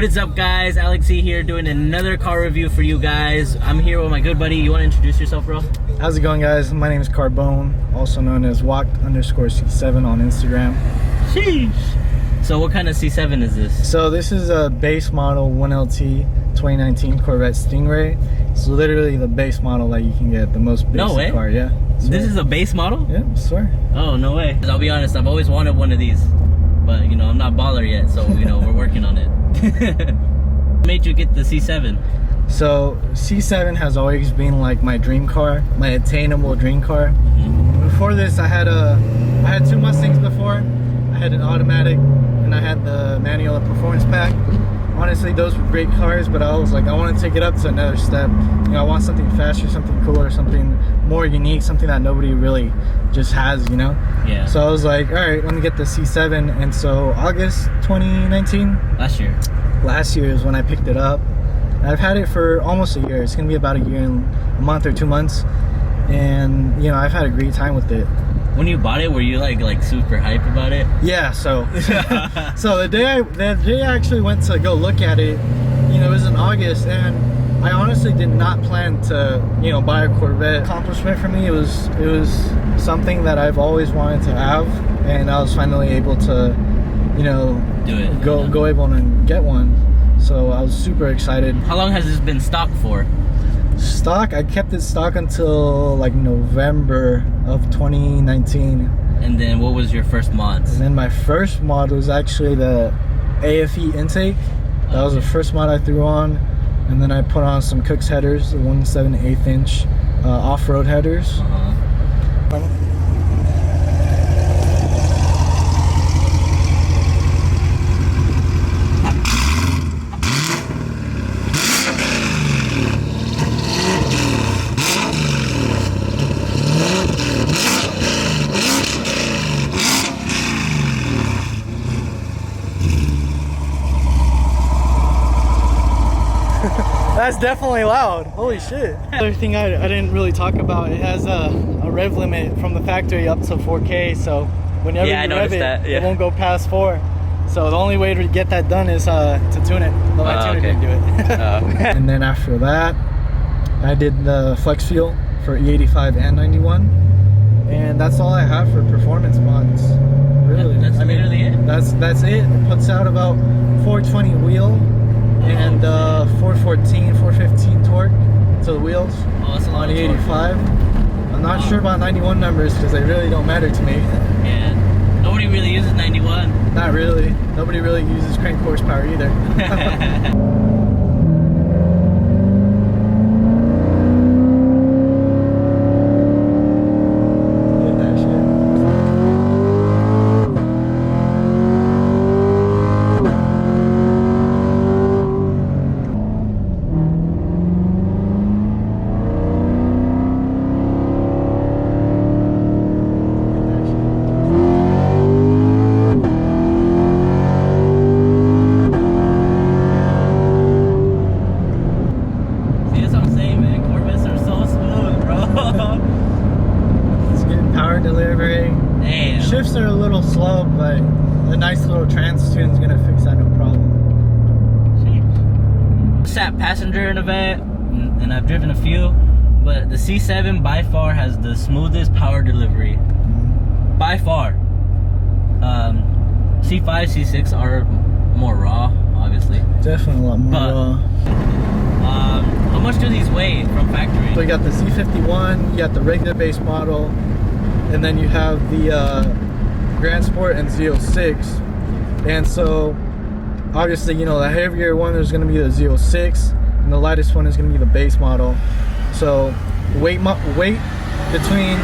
is up, guys? Alex E here doing another car review for you guys. I'm here with my good buddy. You want to introduce yourself, bro? How's it going, guys? My name is Carbone, also known as walk_C7 on Instagram. Sheesh. So what kind of C7 is this? So this is a base model 1LT 2019 Corvette Stingray. It's literally the base model that you can get, the most basic car. Yeah. This is a base model? Yeah, I swear. Oh, no way. I'll be honest, I've always wanted one of these. But, you know, I'm not baller yet, so, you know, we're working on it. What made you get the C7? So, C7 has always been like my dream car, my attainable dream car. Before this, I had two Mustangs before. I had an automatic and I had the manual and performance pack. Honestly, those were great cars, but I was like, I want to take it up to another step. You know, I want something faster, something cooler, something more unique, something that nobody really just has, you know? Yeah. So I was like, all right, let me get the C7. And so August 2019. Last year is when I picked it up. I've had it for almost a year. It's gonna be about a year and a month or 2 months. And, you know, I've had a great time with it. When you bought it, were you like super hype about it? Yeah, so the day I actually went to go look at it, you know, it was in August, and I honestly did not plan to, you know, buy a Corvette. Accomplishment for me, it was something that I've always wanted to have, and I was finally able to, you know, do it. Go able to get one. So I was super excited. How long has this been stock for? Stock, I kept it stock until like November of 2019. And then what was your first mods? And then my first mod was actually the AFE intake. That was the first mod I threw on. And then I put on some Cook's headers, the 1/7/8 inch off-road headers. That's definitely loud. Holy shit. Another thing I didn't really talk about, it has a rev limit from the factory up to 4K, so whenever you rev it, it won't go past 4. So the only way to get that done is to tune it. But my tuner didn't do it. And then after that, I did the flex fuel for E85 and 91. And that's all I have for performance mods. Really. That's literally it? That's it. It puts out about 420 wheel. And 414, 415 torque to the wheels on E85. I'm not sure about 91 numbers because they really don't matter to me. Yeah, nobody really uses 91. Not really. Nobody really uses crank horsepower either. Delivery. Damn. Shifts are a little slow, but a nice little trans tune is gonna fix that, no problem. Sat passenger in a Vette, and I've driven a few, but the C7 by far has the smoothest power delivery. By far. C5, C6 are more raw, obviously. Definitely a lot more raw. How much do these weigh from factory? So you got the Z51, you got the regular base model, and then you have the Grand Sport and Z06. And so obviously, you know, the heavier one is going to be the Z06, and the lightest one is going to be the base model. So weight between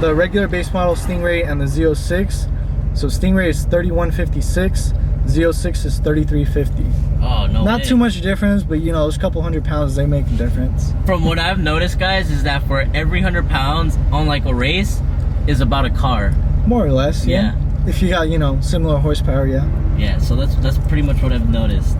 the regular base model Stingray and the Z06, so Stingray is 3156, Z06 is 3350. Oh, no Not way. too much difference, but you know, those couple 100 pounds, they make a difference. From what I've noticed, guys, is that for every 100 pounds on like a race is about a car. More or less, yeah. If you got, you know, similar horsepower, yeah. Yeah, so that's pretty much what I've noticed.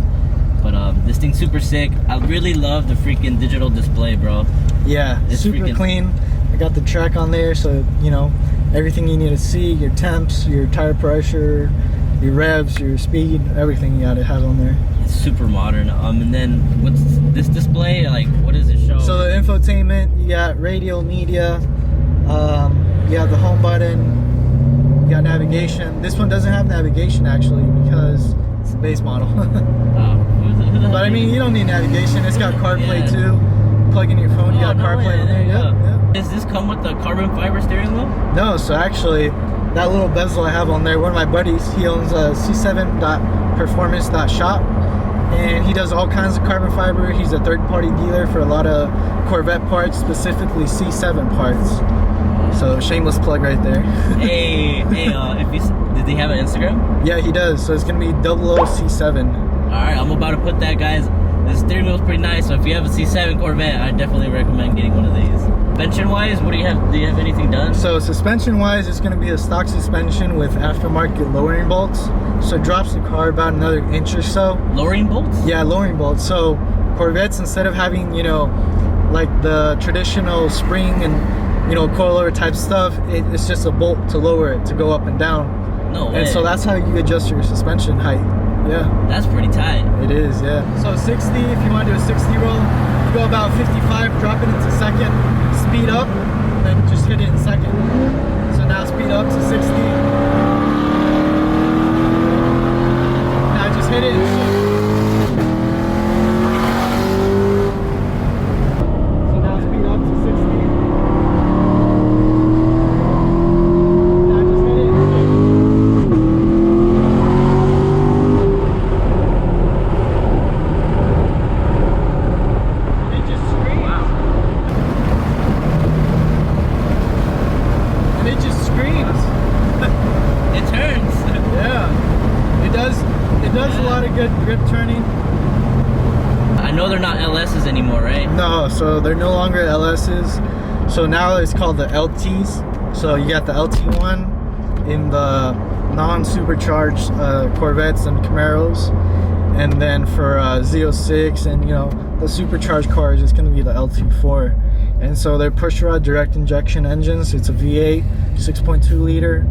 But this thing's super sick. I really love the freaking digital display, bro. Yeah, it's super clean. I got the track on there, so you know everything you need to see, your temps, your tire pressure, your revs, your speed, everything you gotta have on there. it's super modern. And then what's this display? Like, what does it show? So the infotainment, you got radio, media, you have the home button, you got navigation. This one doesn't have navigation actually because it's the base model. But I mean, you don't need navigation. It's got CarPlay too. Plug in your phone, you got CarPlay on there. Yeah. Does this come with the carbon fiber steering wheel? No, so actually, that little bezel I have on there, one of my buddies, he owns a C7performance.shop, and he does all kinds of carbon fiber. He's a third-party dealer for a lot of Corvette parts, specifically C7 parts. So shameless plug right there. Hey, did he have an Instagram? Yeah, he does. So it's gonna be 00C7. All right, I'm about to put that, guys. The steering wheel's pretty nice, so if you have a C7 Corvette, I definitely recommend getting one of these. Suspension-wise, what do you have? Do you have anything done? So suspension-wise, it's going to be a stock suspension with aftermarket lowering bolts. So it drops the car about another inch or so. Lowering bolts? Yeah, lowering bolts. So Corvettes, instead of having, you know, like the traditional spring and, you know, coilover type stuff, it's just a bolt to lower it, to go up and down. No way. And so that's how you adjust your suspension height. Yeah. That's pretty tight. It is, yeah. So 60, if you want to do a 60 roll, you go about 55, drop it into second, speed up, then just hit it in second. So now speed up to 60. Now just hit it. So now speed up to 60. Now just hit it. Good grip turning. I know they're not LSs anymore, right? No, so they're no longer LSs. So now it's called the LTs. So you got the LT1 in the non-supercharged Corvettes and Camaros, and then for Z06 and, you know, the supercharged cars, it's going to be the LT4. And so they're pushrod direct injection engines. It's a V8, 6.2 liter.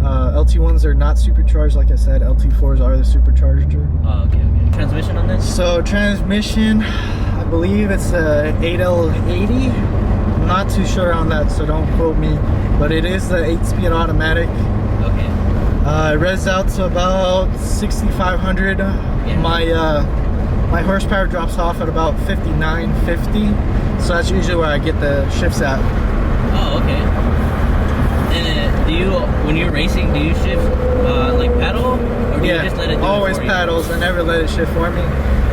LT1s are not supercharged, like I said. LT4s are the supercharger. Oh, okay. Transmission on this? So transmission, I believe it's a 8L80. I'm not too sure on that, so don't quote me. But it is the 8-speed automatic. Okay. It revs out to about 6,500. Yeah. My horsepower drops off at about 5950. So that's usually where I get the shifts at. Oh, okay. And do you, when you're racing, do you shift like paddle, or do you just let it do always it for paddles. I never let it shift for me.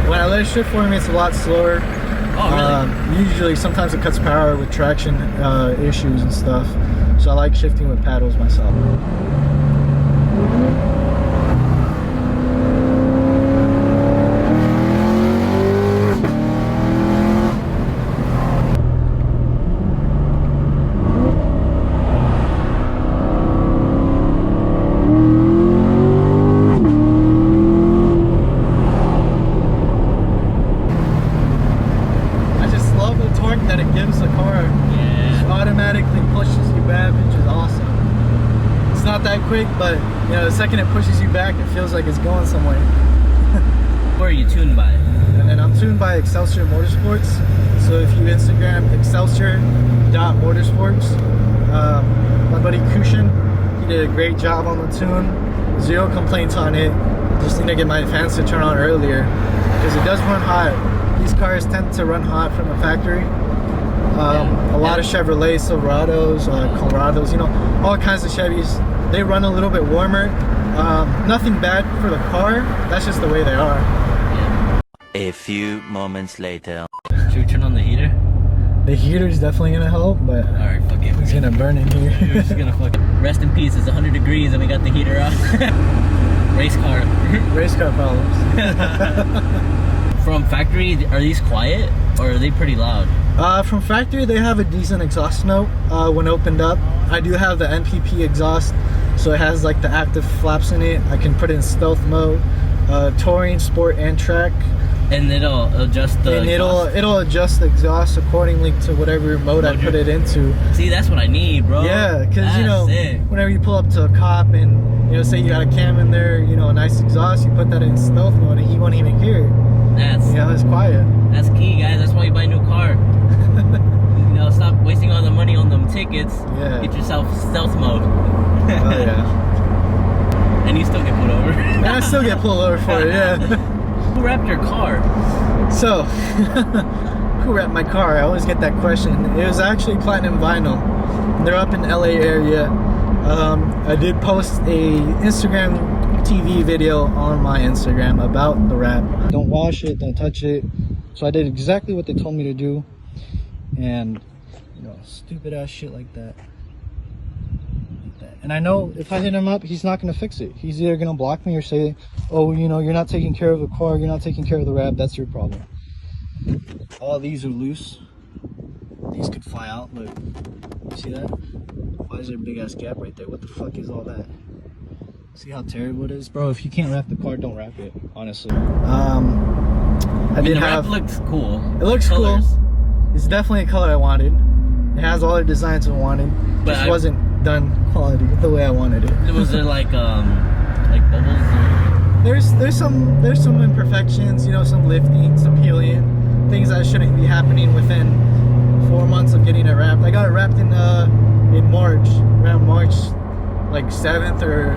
When I let it shift for me, it's a lot slower. Oh, really? Usually, sometimes it cuts power with traction issues and stuff. So I like shifting with paddles myself. That it gives the car. Yeah. It automatically pushes you back, which is awesome. It's not that quick, but you know, the second it pushes you back, it feels like it's going somewhere. Where are you tuned by? And I'm tuned by Excelsior Motorsports. So if you Instagram excelsior.motorsports, my buddy Kushin, he did a great job on the tune. Zero complaints on it. Just need to get my fans to turn on earlier because it does run hot. These cars tend to run hot from the factory. A lot of Chevrolet Silverados, Colorados, you know, all kinds of Chevys. They run a little bit warmer. Nothing bad for the car. That's just the way they are. A few moments later. Should we turn on the heater? The heater's definitely gonna help, but alright, fuck it. It's gonna burn in here. We're just gonna fucking rest in peace. It's 100 degrees and we got the heater on. Race car. Race car problems. From factory, are these quiet or are they pretty loud? From factory, they have a decent exhaust note when opened up. I do have the NPP exhaust, so it has like the active flaps in it. I can put it in stealth mode, touring, sport, and track. And it'll adjust the it'll adjust the exhaust accordingly to whatever mode I put it into. See, that's what I need, bro. Yeah, because you know, sick. whenever you pull up to a cop and you know, say you got a cam in there, you know, a nice exhaust, you put that in stealth mode and he won't even hear it. That's, you know, it's quiet. That's key, guys. That's why you buy a new car. You know, stop wasting all the money on them tickets. Yeah. Get yourself stealth mode. Oh yeah. And you still get pulled over. And I still get pulled over for it. Yeah. Who wrapped your car? So, who wrapped my car? I always get that question. It was actually Platinum Vinyl. They're up in the LA area. I did post a Instagram TV video on my Instagram about the wrap. Don't wash it, don't touch it. So I did exactly what they told me to do. And, you know, stupid ass shit like that. And I know if I hit him up, he's not going to fix it. He's either going to block me or say, oh, you know, you're not taking care of the car, you're not taking care of the wrap, that's your problem. All these are loose. These could fly out. Look, see that? Why is there a big ass gap right there? What the fuck is all that? See how terrible it is? Bro, if you can't wrap the car, don't wrap it, honestly. I did have... The wrap looks cool. It looks cool. It's definitely a color I wanted. It has all the designs I wanted. But just wasn't done quality the way I wanted it. Was there like bubbles? Or? There's some imperfections, you know, some lifting, some peeling, things that shouldn't be happening within 4 months of getting it wrapped. I got it wrapped in March, around March like 7th or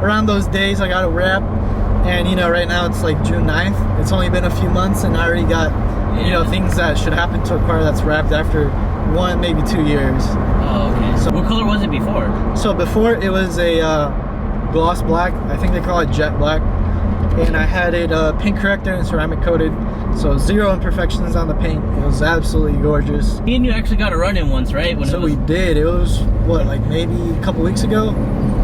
around those days. I got it wrapped, and you know, right now it's like June 9th. It's only been a few months, and I already got you know, things that should happen to a car that's wrapped after 1, maybe 2 years. Oh, okay. So what color was it before? So before it was a gloss black. I think they call it jet black. And I had it paint corrector and ceramic coated. So 0 imperfections on the paint. It was absolutely gorgeous. Me and you actually got a run-in once, right? We did. It was, what, like maybe a couple weeks ago?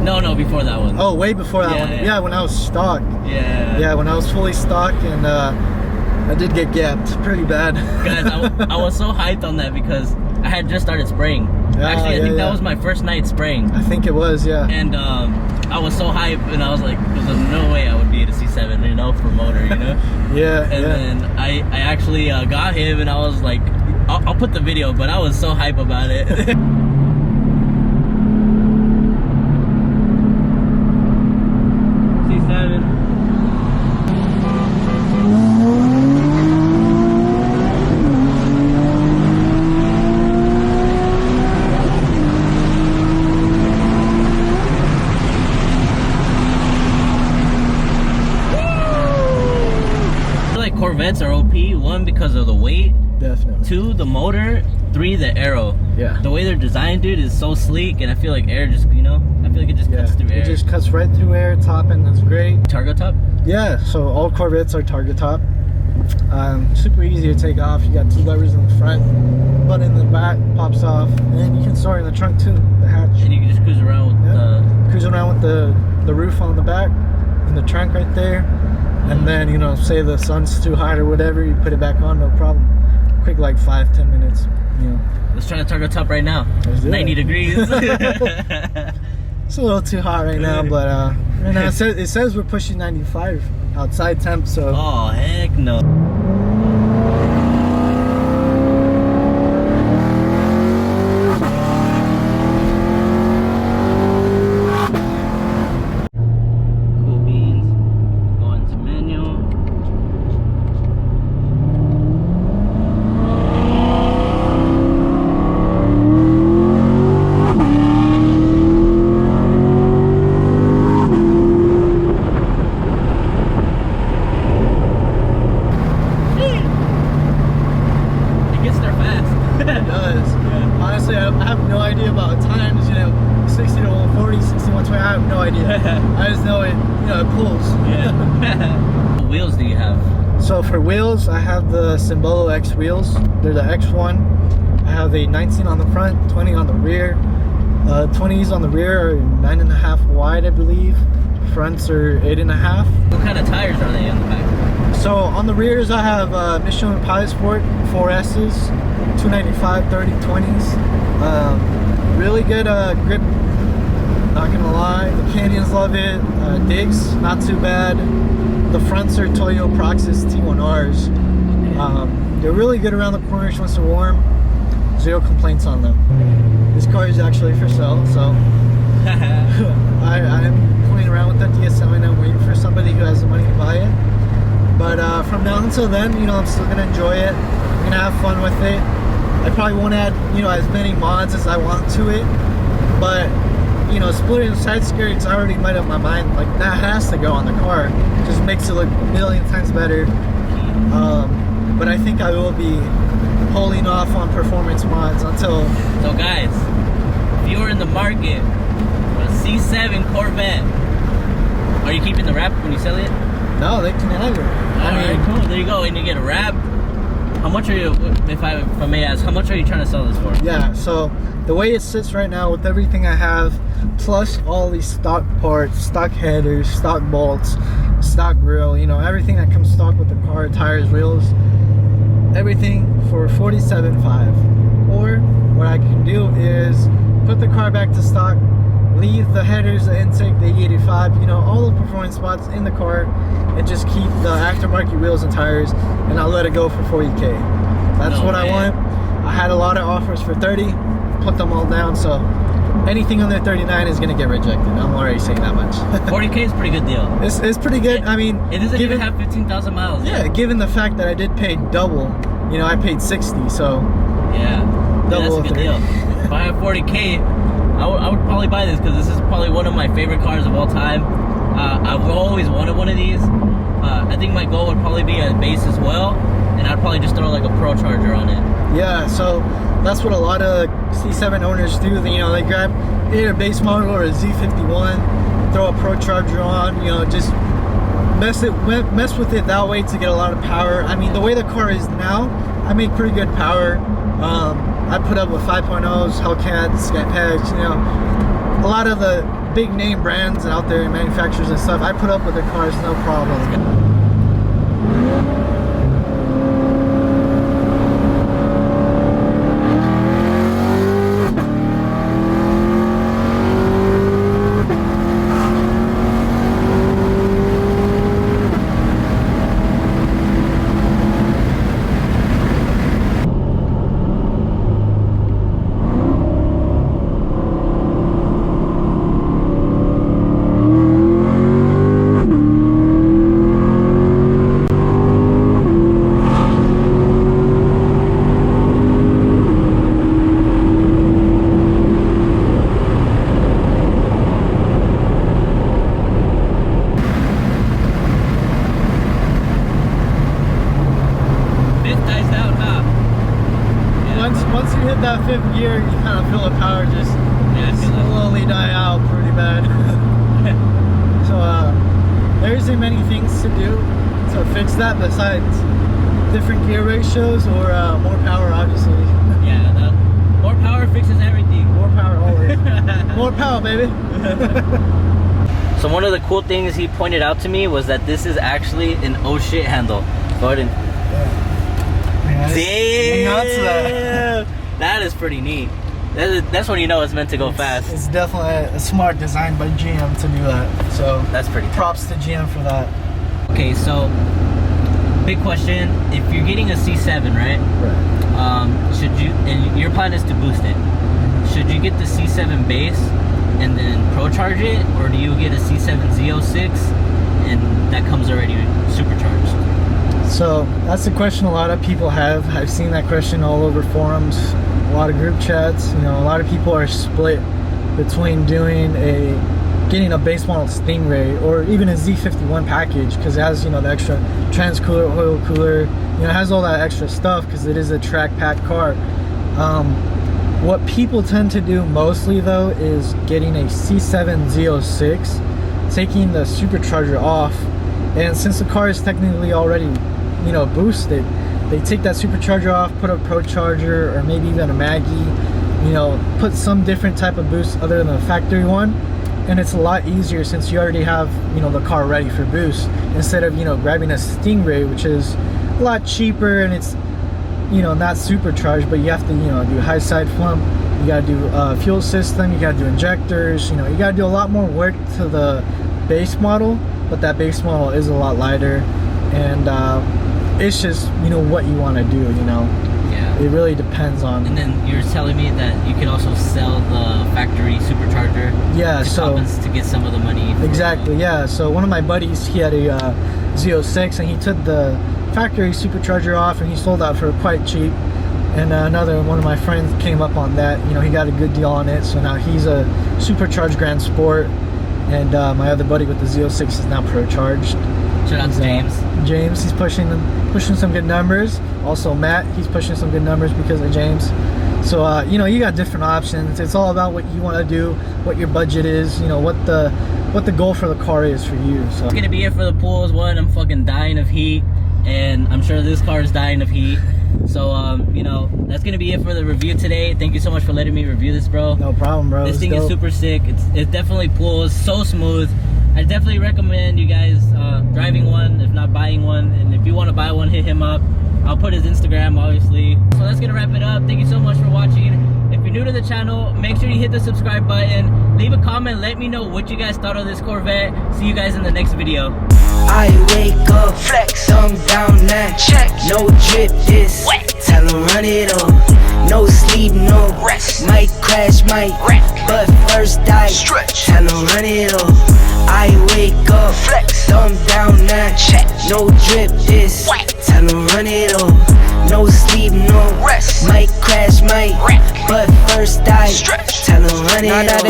No, before that one. Oh, way before that one. Yeah, when I was stock. Yeah. Yeah, when I was fully stocked, and I did get gapped pretty bad. Guys, I was so hyped on that because I had just started spraying. Actually, I think that was my first night spraying. I think it was, yeah. And I was so hyped, and I was like, there's no way I would be at a C7, you know, for motor, you know? Yeah. And then I actually got him, and I was like, I'll put the video, but I was so hyped about it. C7. Corvettes are OP. 1, because of the weight. Definitely. 2, the motor. 3, the aero. Yeah. The way they're designed, dude, is so sleek, and I feel like air just, you know, I feel like it just cuts through air. It just cuts right through air. Top end is great. Targa top? Yeah. So all Corvettes are Targa top. Super easy to take off. You got 2 levers in the front, button in the back pops off, and then you can store it in the trunk too. The hatch. And you can just cruise around with cruising around with the roof on the back, and the trunk right there. And then, you know, say the sun's too hot or whatever, you put it back on, no problem. Quick, like 5-10 minutes, you know. Let's try to Targa top right now. 90 degrees. It's a little too hot right now, but right now it says we're pushing 95 outside temp, so. Oh, heck no. I just know it, you know, it pulls. Yeah. What wheels do you have? So for wheels, I have the Symbolo X wheels. They're the X1. I have a 19 on the front, 20 on the rear. 20s on the rear are 9.5 wide, I believe. Fronts are 8.5. What kind of tires are they on the back? So on the rears, I have Michelin Pilot Sport 4S's, 295 30 20s. Really good grip. Not gonna lie, the Canadians love it. Digs, not too bad. The fronts are Toyo Proxys T1Rs. They're really good around the corners once they're warm. Zero complaints on them. This car is actually for sale, so I'm playing around with that DS9. I'm waiting for somebody who has the money to buy it. But from now until then, you know, I'm still gonna enjoy it. I'm gonna have fun with it. I probably won't add, you know, as many mods as I want to it, but you know, splitting the side skirts, I already made up my mind. Like, that has to go on the car. It just makes it look a million times better. But I think I will be holding off on performance mods until. So guys, if you were in the market for a C7 Corvette, are you keeping the wrap when you sell it? No, they can have it. I mean, cool. There you go. And you get a wrap. How much are you, if I may ask, how much are you trying to sell this for? Yeah, so the way it sits right now with everything I have, plus all these stock parts, stock headers, stock bolts, stock grill, you know, everything that comes stock with the car, tires, wheels, everything for $47,500. Or what I can do is put the car back to stock, leave the headers, the intake, the E85, you know, all the performance spots in the car, and just keep the aftermarket wheels and tires, and I'll let it go for $40K. That's what I want. I had a lot of offers for 30, put them all down, so anything under 39 is gonna get rejected. I'm already saying that much. 40K is a pretty good deal. It's pretty good. I mean, it doesn't even have 15,000 miles. Yeah, given the fact that I did pay double, you know, I paid 60, so yeah, double. That's a good deal. If I have 40K, I would probably buy this, because this is probably one of my favorite cars of all time. I've always wanted one of these. I think my goal would probably be a base as well, and I'd probably just throw like a Pro Charger on it. Yeah, so that's what a lot of C7 owners do. You know, they grab either a base model or a Z51, throw a Pro Charger on, you know, just mess with it that way to get a lot of power. I mean, the way the car is now, I make pretty good power. I put up with 5.0s, Hellcats, Skypegs, you know, a lot of the big name brands out there, manufacturers and stuff. I put up with their cars, no problem. Once you hit that 5th gear, you kind of feel the power just slowly die out pretty bad. So there isn't many things to do to fix that besides different gear ratios or more power, obviously. Yeah, more power fixes everything. More power always. More power, baby. So one of the cool things he pointed out to me was that this is actually an oh shit handle. Go ahead and... Damn! That is pretty neat. That's when you know it's meant to go fast. It's definitely a smart design by GM to do that. So that's pretty cool. Props to GM for that. Okay, so big question: if you're getting a C7, right? Should you? And your plan is to boost it. Should you get the C7 base and then Pro Charge it, or do you get a C7 Z06 and that comes already supercharged? So that's a question a lot of people have. I've seen that question all over forums, a lot of group chats. You know, a lot of people are split between getting a base model Stingray or even a Z51 package, because it has, you know, the extra trans cooler, oil cooler, you know, it has all that extra stuff because it is a track pack car. What people tend to do mostly though is getting a C7 Z06, taking the supercharger off, and since the car is technically already, you know, boosted, they take that supercharger off, put a Pro Charger or maybe even a Maggie, you know, put some different type of boost other than the factory one, and it's a lot easier since you already have, you know, the car ready for boost, instead of, you know, grabbing a Stingray, which is a lot cheaper and it's, you know, not supercharged, but you have to, you know, do high side flump, you gotta do fuel system, you gotta do injectors, you know, you gotta do a lot more work to the base model. But but that base model is a lot lighter, and it's just, you know, what you want to do, you know. Yeah. It really depends on. And then you're telling me that you can also sell the factory supercharger. Yeah, to get some of the money. Exactly. Yeah. So one of my buddies, he had a Z06, and he took the factory supercharger off, and he sold that for quite cheap. And another one of my friends came up on that. You know, he got a good deal on it. So now he's a supercharged Grand Sport, and my other buddy with the Z06 is now pro charged. Shout out to James. James, he's pushing some good numbers. Also Matt, he's pushing some good numbers because of James. So you know, you got different options. It's all about what you want to do, what your budget is, you know, what the goal for the car is for you. So it's gonna be it for the pools. One, I'm fucking dying of heat, and I'm sure this car is dying of heat. So you know, that's gonna be it for the review today. Thank you so much for letting me review this, bro. No problem, bro. This thing is super sick. It definitely pulls so smooth. I definitely recommend you guys driving one, if not buying one. And if you want to buy one, hit him up. I'll put his Instagram, obviously. So that's gonna wrap it up. Thank you so much for watching. If you're new to the channel, make sure you hit the subscribe button. Leave a comment, let me know what you guys thought of this Corvette. See you guys in the next video. I wake up, flex, thumb down now, check, no drip this, wet. Tell 'em run it up, no sleep, no rest, might crash, might wreck, but first I stretch, tell 'em run it up. I wake up, flex, thumb down now, check, no drip this, wet. Tell 'em run it up, no sleep, no rest, might crash, might wreck, but first I stretch, tell 'em run it up.